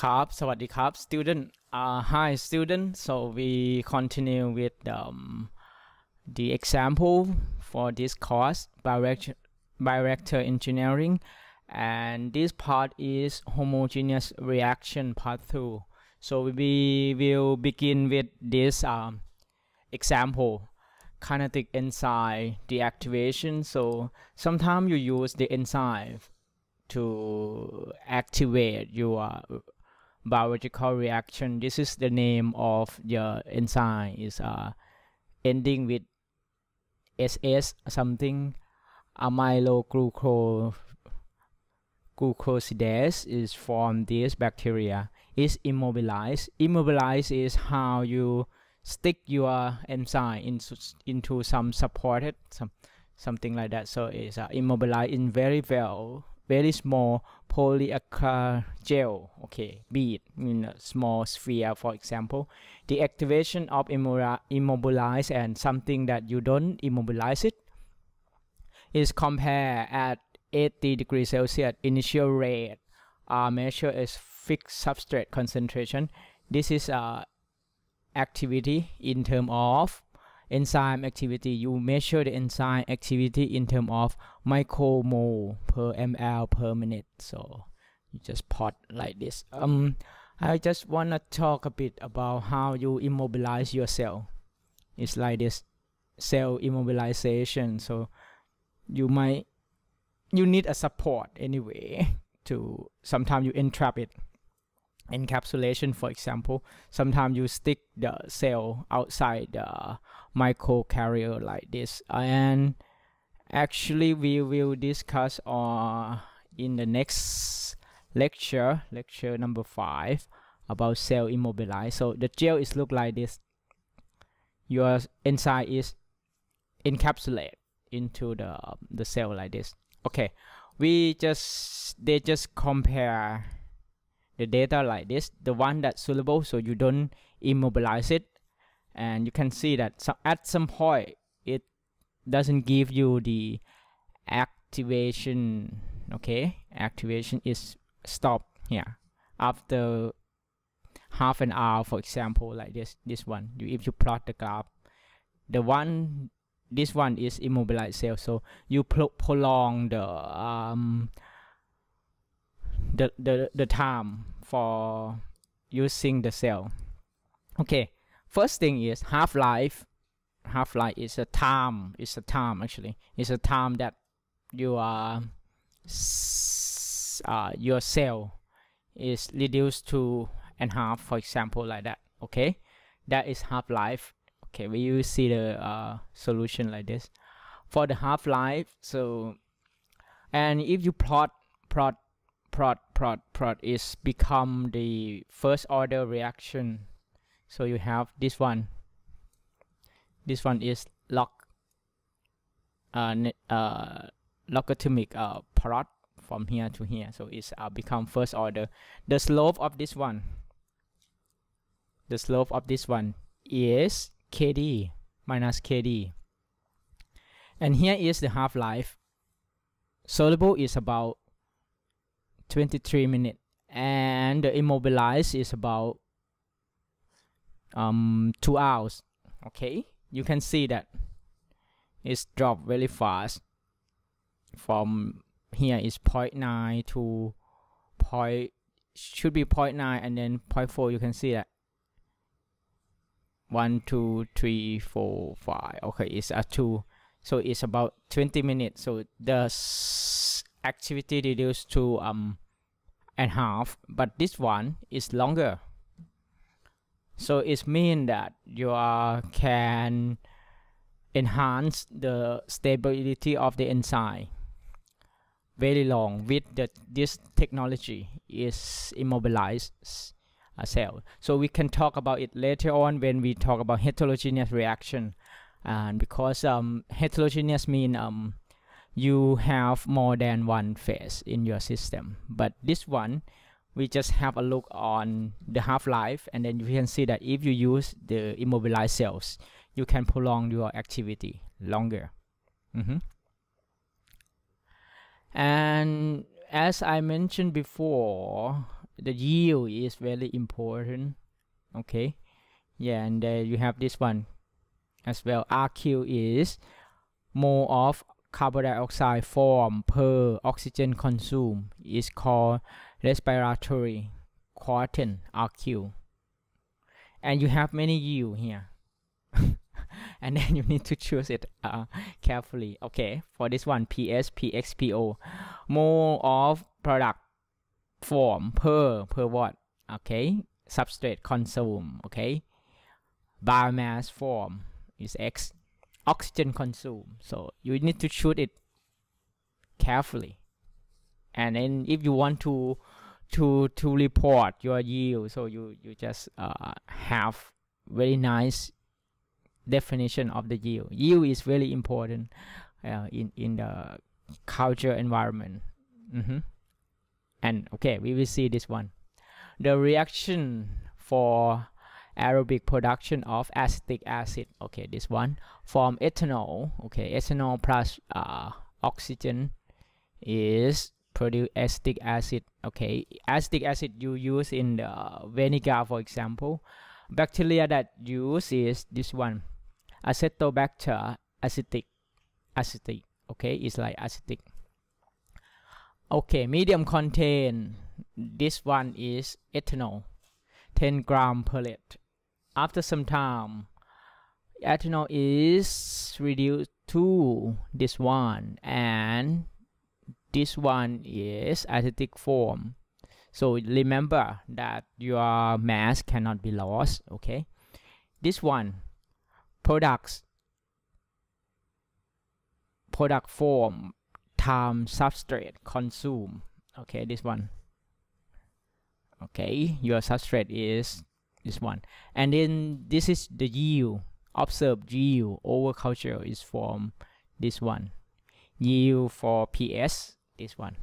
ครับสวัสดีครับ student hi student so we continue with the example for this course bioreactor engineering, and this part is homogeneous reaction part 2. So we will begin with this example, kinetic enzyme deactivation. So sometimes you use the enzyme to activate your biological reaction. This is the name of your enzyme, is ending with SS something, amyloglucosidase is from this bacteria, is immobilized. Immobilized is how you stick your enzyme into some supported something like that. So it's immobilized in very small polyacrylic gel, okay, bead in a small sphere, for example. The activation of immobilize and something that you don't immobilize it is compared at 80 degrees Celsius. Initial rate measured as fixed substrate concentration. This is activity in terms of enzyme activity. You measure the enzyme activity in terms of micromole per ml per minute. So you just plot like this. I just wanna talk a bit about how you immobilize your cell. It's like this cell immobilization. So you need a support anyway to sometimes you entrap it. Encapsulation, for example, sometimes you stick the cell outside the microcarrier like this, and actually we will discuss in the next lecture number 5 about cell immobilized. So the gel is look like this. Your enzyme is encapsulated into the cell like this. Okay, they just compare the data like this, the one that's soluble, so you don't immobilize it, and you can see that at some point it doesn't give you the activation. Okay, activation is stopped here after half an hour, for example, like this one. If you plot the graph, this one is immobilized cell, so you prolong the time for using the cell. Okay, first thing is half-life. Half-life is a time. It's a time actually. It's a time that your cell is reduced to and half, for example, like that. Okay, that is half-life. Okay, we will see the solution like this for the half-life. So, and if you plot is become the first order reaction. So you have this one. This one is logarithmic plot from here to here. So it's become first order. The slope of this one. The slope of this one is KD minus KD. And here is the half-life. Soluble is about 23 minutes, and the immobilized is about 2 hours. Okay, you can see that it's dropped very fast. From here is 0.9 to should be 0.9 and then 0.4. You can see that 1 2 3 4 5. Okay, it's a 2, so it's about 20 minutes. So the activity reduced to and half, but this one is longer. So it means that you can enhance the stability of the enzyme very long with this technology is immobilized a cell. So we can talk about it later on when we talk about heterogeneous reaction, and because heterogeneous mean you have more than one phase in your system. But this one, we just have a look on the half-life, and then you can see that if you use the immobilized cells, you can prolong your activity longer. And as I mentioned before, the yield is very important. Okay, yeah, and you have this one as well. RQ is mole of carbon dioxide form per oxygen consumed, is called respiratory quotient, RQ. And you have many yield here. And then you need to choose it carefully. Okay, for this one, PS, PX, PO, mole of product form per what? Okay, substrate consumed. Okay, biomass form is X, oxygen consumed. So you need to choose it carefully. And then if you want to report your yield, so you just have very nice definition of the yield. Yield is very important in the culture environment. And okay, we will see this one. The reaction for aerobic production of acetic acid. Okay, this one from ethanol. Okay, ethanol plus oxygen is produce acetic acid. Okay, acetic acid you use in the vinegar, for example. Bacteria that use is this one, Acetobacter acetic. Okay, it's like acetic. Okay, medium content. This one is ethanol, 10 gram per liter. After some time, ethanol is reduced to this one, and this one is acetic form. So remember that your mass cannot be lost. Okay, this one, product form times substrate consume. Okay, this one. Okay, your substrate is this one, and then this is the yield. Observed yield over culture is from this one. Yield for PS, this one.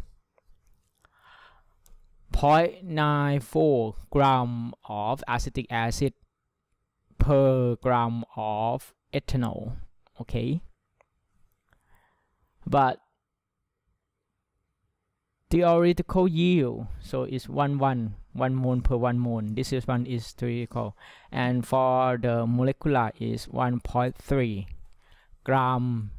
0.94 gram of acetic acid per gram of ethanol. Okay, but theoretical yield, so it's 1 mole per 1 mole. This is one is theoretical, and for the molecular is 1.3 gram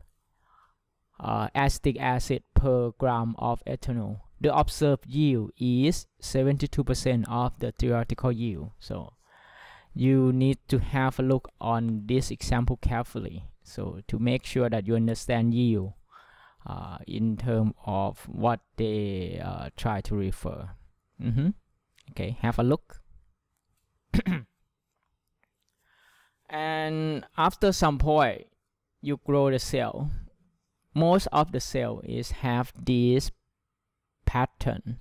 acetic acid per gram of ethanol. The observed yield is 72% of the theoretical yield. So you need to have a look on this example carefully, so to make sure that you understand yield in terms of what they try to refer. Okay, have a look. And after some point, you grow the cell. Most of the cell is have this pattern.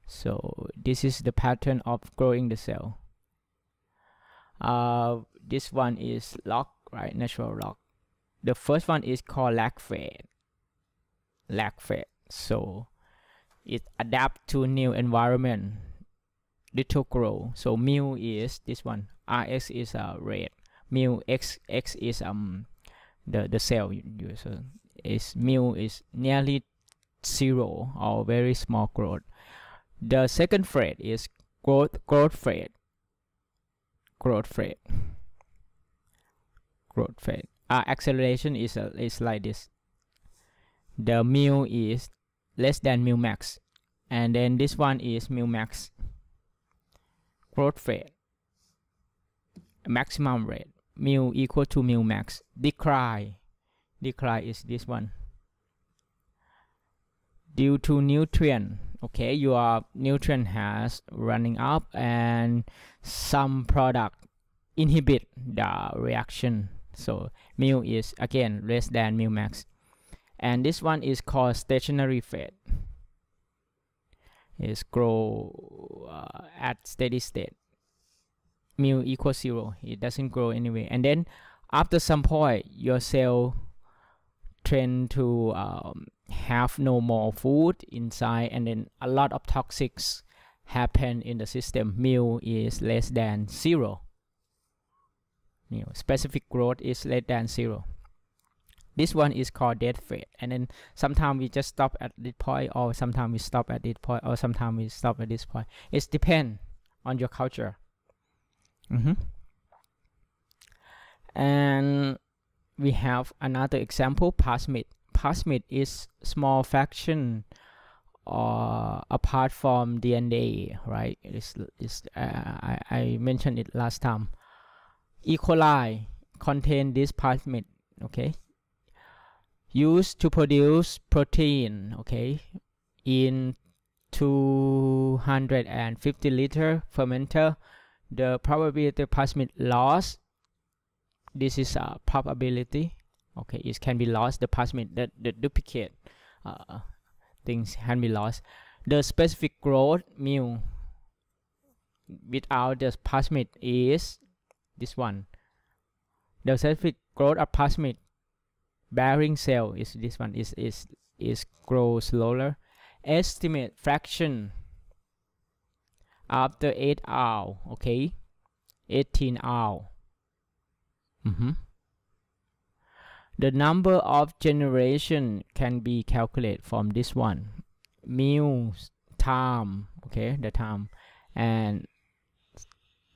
So this is the pattern of growing the cell. This one is log, right? Natural log. The first one is called lag phase. So it adapt to new environment, little grow. So mu is this one. Rx is rate. Mu x is the cell so is mu is nearly 0 or very small growth. The second phase is growth phase. Acceleration is like this. The mu is less than mu max, and then this one is mu max. Growth phase, maximum rate, mu equal to mu max. Decline is this one. Due to nutrient, okay, your nutrient has running up, and some product inhibit the reaction. So mu is again less than mu max. And this one is called stationary phase. Is grow at steady state. Mu equals 0. It doesn't grow anyway. And then after some point, your cell tend to have no more food inside, and then a lot of toxics happen in the system. Mu is less than 0. Specific growth is less than 0. This one is called dead fat, and then sometimes we just stop at this point, or sometimes we stop at this point, or sometimes we stop at this point. It depends on your culture. And we have another example, plasmid. Plasmid is small fraction apart from DNA, right? I mentioned it last time. E. coli contain this plasmid, okay, used to produce protein, okay, in 250 liter fermenter. The probability plasmid loss, this is a probability, okay, it can be lost, the plasmid, the duplicate things can be lost. The specific growth mu without the plasmid is this one. The specific growth of plasmid bearing cell is this one, is grow slower. Estimate fraction after 8 hours, okay, 18 hours. The number of generation can be calculated from this one, mu time, okay, the time, and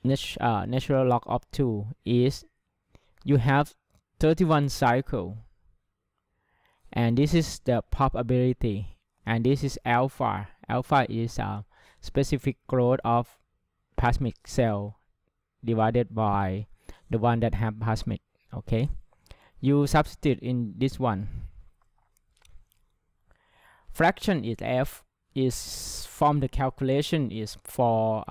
natural log of 2 is you have 31 cycle, and this is the probability, and this is alpha. Alpha is a specific growth of plasmid cell divided by the one that have plasmid, okay. You substitute in this one. Fraction is F, is from the calculation is for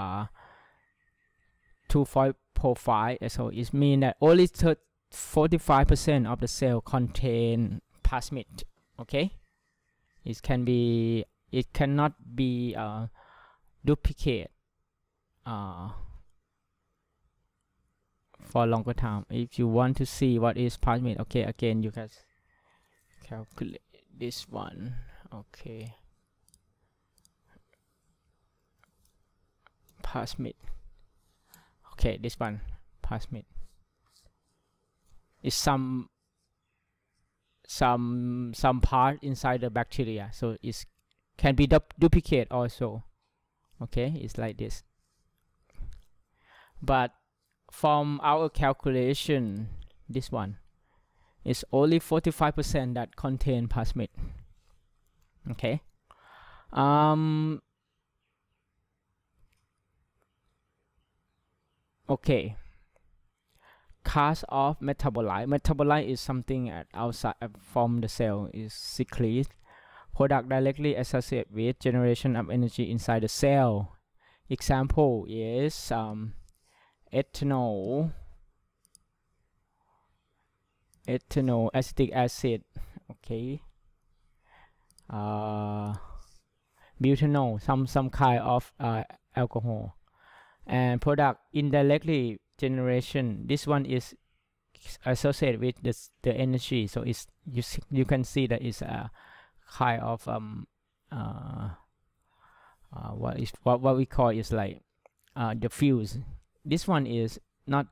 2.45, so it means that only 45% of the cell contain plasmid, okay. It cannot be duplicate for longer time. If you want to see what is plasmid, okay, again you guys calculate this one, okay. Plasmid, okay, this one plasmid is some part inside the bacteria, so it can be duplicate also, okay. It's like this, but from our calculation, this one is only 45% that contain plasmid, okay. Okay, class of metabolite. Metabolite is something outside from the cell, is secrete product directly associated with generation of energy inside the cell. Example is ethanol, acetic acid, okay, butanol, some kind of alcohol, and product indirectly generation. This one is associated with the energy, so it's you can see that it's a kind of what we call is like the fuse. This one is not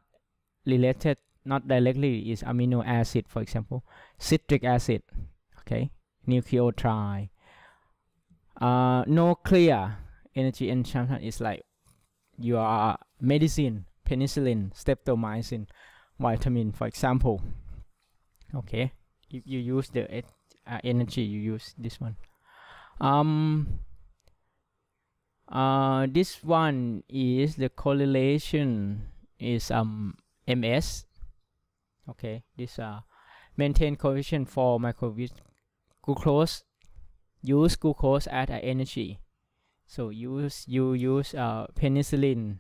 related, not directly, is amino acid, for example, citric acid, okay, nucleotide. No clear energy enhancement is like your medicine, penicillin, streptomycin, vitamin, for example, okay. If you use the energy, you use this one. This one is the correlation is MS, okay. This maintain coefficient for glucose. Use glucose as energy, so you use penicillin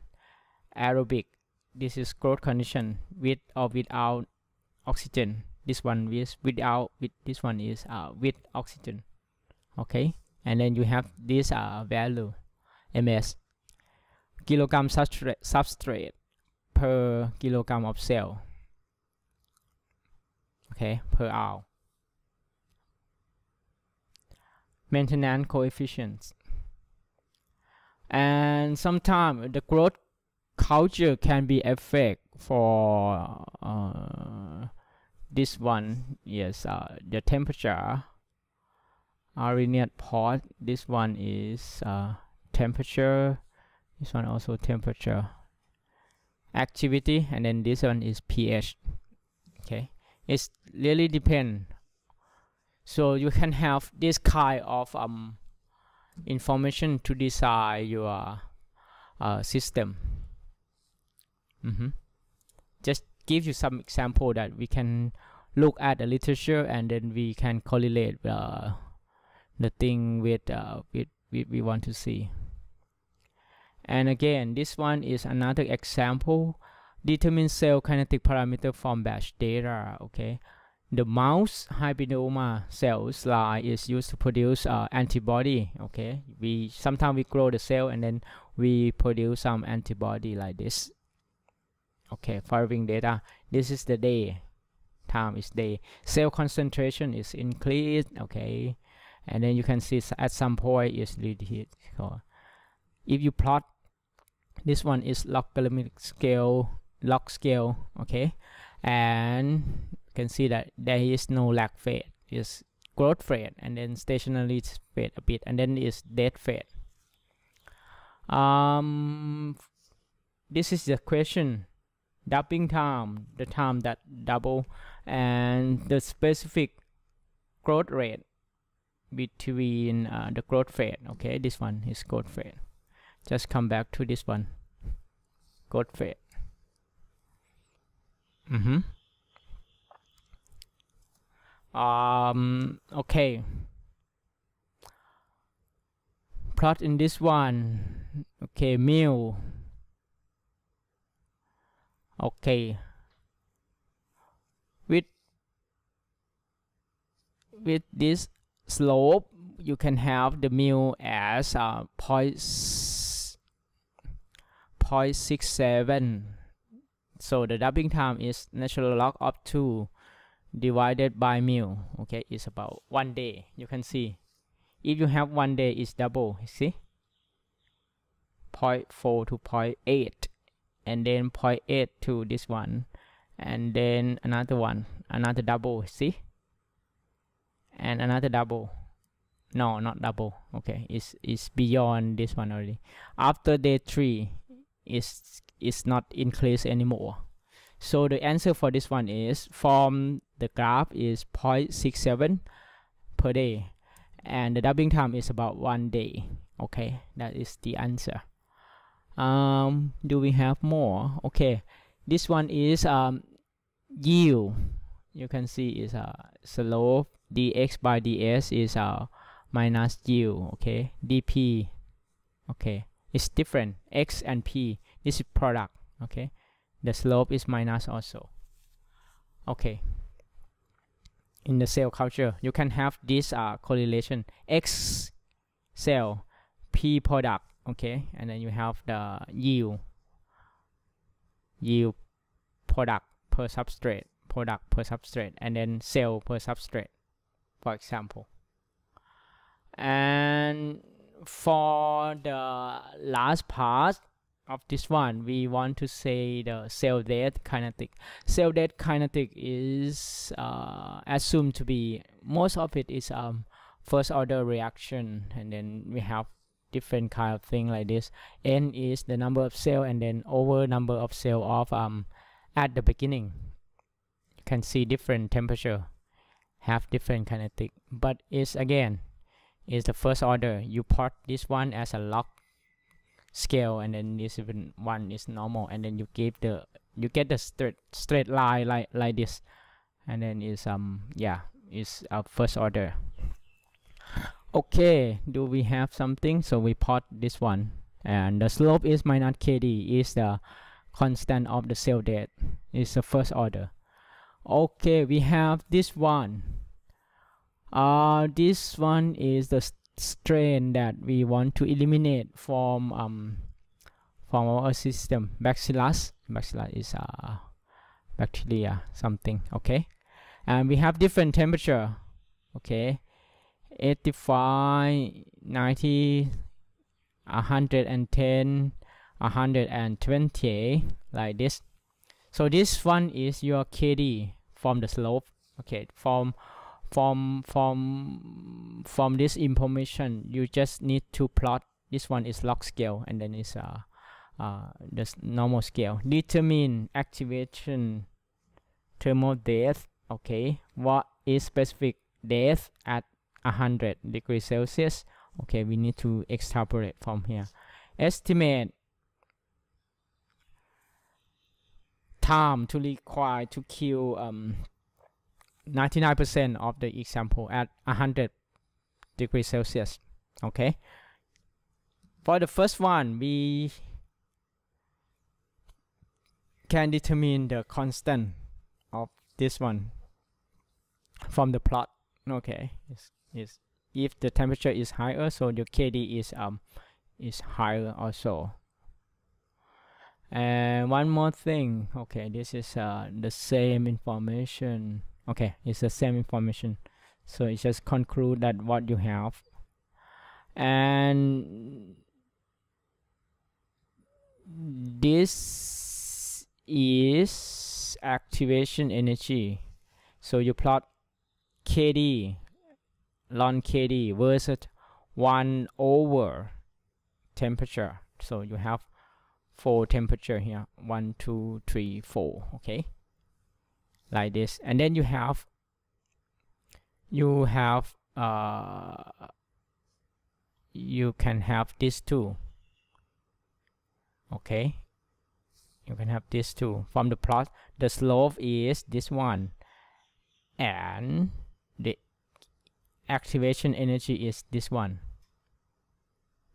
aerobic. This is growth condition with or without oxygen. This one is without, this one is with oxygen, okay. And then you have this value MS, kilogram substrate per kilogram of cell, okay, per hour. Maintenance coefficients, and sometimes the growth culture can be effect for this one is the temperature. Arrhenius port. This one is temperature. This one also temperature. Activity, and then this one is pH. Okay, it's really depend. So you can have this kind of information to design your system. Just give you some example that we can look at the literature, and then we can correlate the thing with we want to see. And again, this one is another example. Determine cell kinetic parameter from batch data. Okay, the mouse hybridoma cells line is used to produce antibody. Okay, sometimes we grow the cell and then we produce some antibody like this. Okay, following data. This is the day. Time is day. Cell concentration is increased. Okay, and then you can see at some point is reduced. So if you plot, this one is logarithmic scale, log scale. Okay, and you can see that there is no lag phase. It's growth phase, and then stationary phase a bit, and then is dead phase. This is the question. Doubling time, the time that double, and the specific growth rate between the growth phase. Okay, this one is growth phase. Just come back to this one, growth phase. Okay, plot in this one. Okay, mu. Okay, with this slope, you can have the mu as 0.67. So the doubling time is natural log of 2 divided by mu. Okay, it's about 1 day. You can see if you have 1 day, it's double. See, 0.4 to 0.8, and then 0.8 to this one, and then another one, another double. See, and another double. No, not double. Okay, it's beyond this one already. After day 3, it's not increased anymore. So the answer for this one is, from the graph, is 0.67 per day, and the doubling time is about 1 day. Okay, that is the answer. Do we have more? Okay, this one is yield. You can see is slope. Dx by ds is minus yield. Okay, dp. Okay, it's different. X and p. This is product. Okay, the slope is minus also. Okay, in the cell culture, you can have this correlation: X cell, P product. Okay, and then you have the yield product per substrate, and then cell per substrate, for example. And for the last part of this one, we want to say the cell death kinetic. Cell death kinetic is assumed to be, most of it is first order reaction, and then we have different kind of thing like this. N is the number of cell, and then over number of cell of at the beginning. You can see different temperature have different kinetic, but it's again is the first order. You plot this one as a log scale, and then this one is normal, and then you get the straight line like this, and then is is first order. Okay, do we have something? So we plot this one, and the slope is minus kd, is the constant of the cell death, is the first order. Okay, we have this one. This one is the strain that we want to eliminate from our system. Bacillus is bacteria something. Okay, and we have different temperature. Okay, 85, 90, 110, 120, like this. So this one is your KD from the slope. Okay, from this information, you just need to plot. This one is log scale, and then it's the normal scale. Determine activation thermal depth. Okay, what is specific depth at 100 degrees Celsius? Okay, we need to extrapolate from here. Estimate time to require to kill 99% of the example at 100 degrees Celsius. Okay, for the first one, we can determine the constant of this one from the plot. Okay, is if the temperature is higher, so your KD is higher also. And one more thing. Okay, this is the same information. Okay, it's the same information, so it just conclude that what you have. And this is activation energy. So you plot KD, ln KD versus 1 over temperature. So you have 4 temperature here, 1 2 3 4. Okay, like this. And then you have you can have this too. Okay, you can have this too. From the plot, the slope is this one, and the activation energy is this one,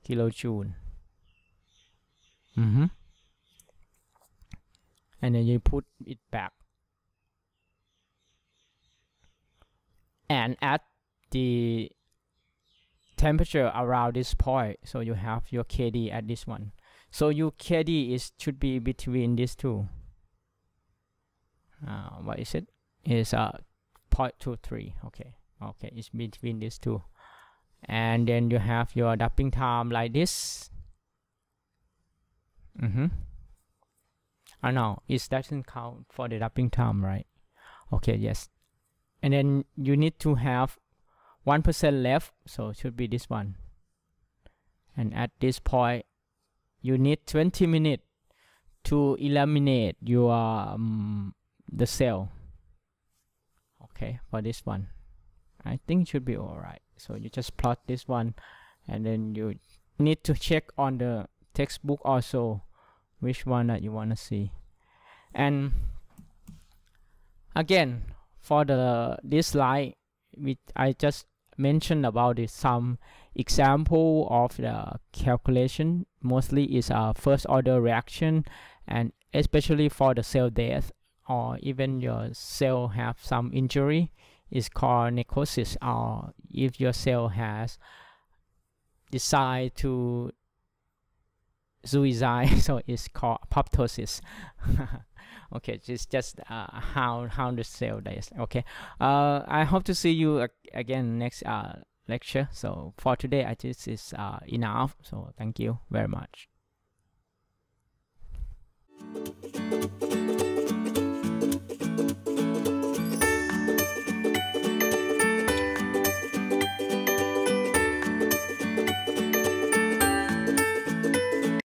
kilojoule. And then you put it back, and at the temperature around this point, so you have your KD at this one. So your KD should be between these two. What is it? Is 0.23. Okay, it's between these two. And then you have your damping time like this. Oh no, it doesn't count for the damping time, right? Okay, yes. And then you need to have 1% left, so it should be this one. And at this point, you need 20 minutes to eliminate your the cell. Okay, for this one, I think it should be all right. So you just plot this one, and then you need to check on the textbook also which one that you want to see. And again, for this slide, I just mentioned about it, some example of the calculation. Mostly is a first order reaction, and especially for the cell death, or even your cell have some injury, is called necrosis. Or if your cell has decide to suicide, so it's called apoptosis. Okay, it's just how the cell dies. Okay, I hope to see you again next lecture. So for today, I just is enough. So thank you very much.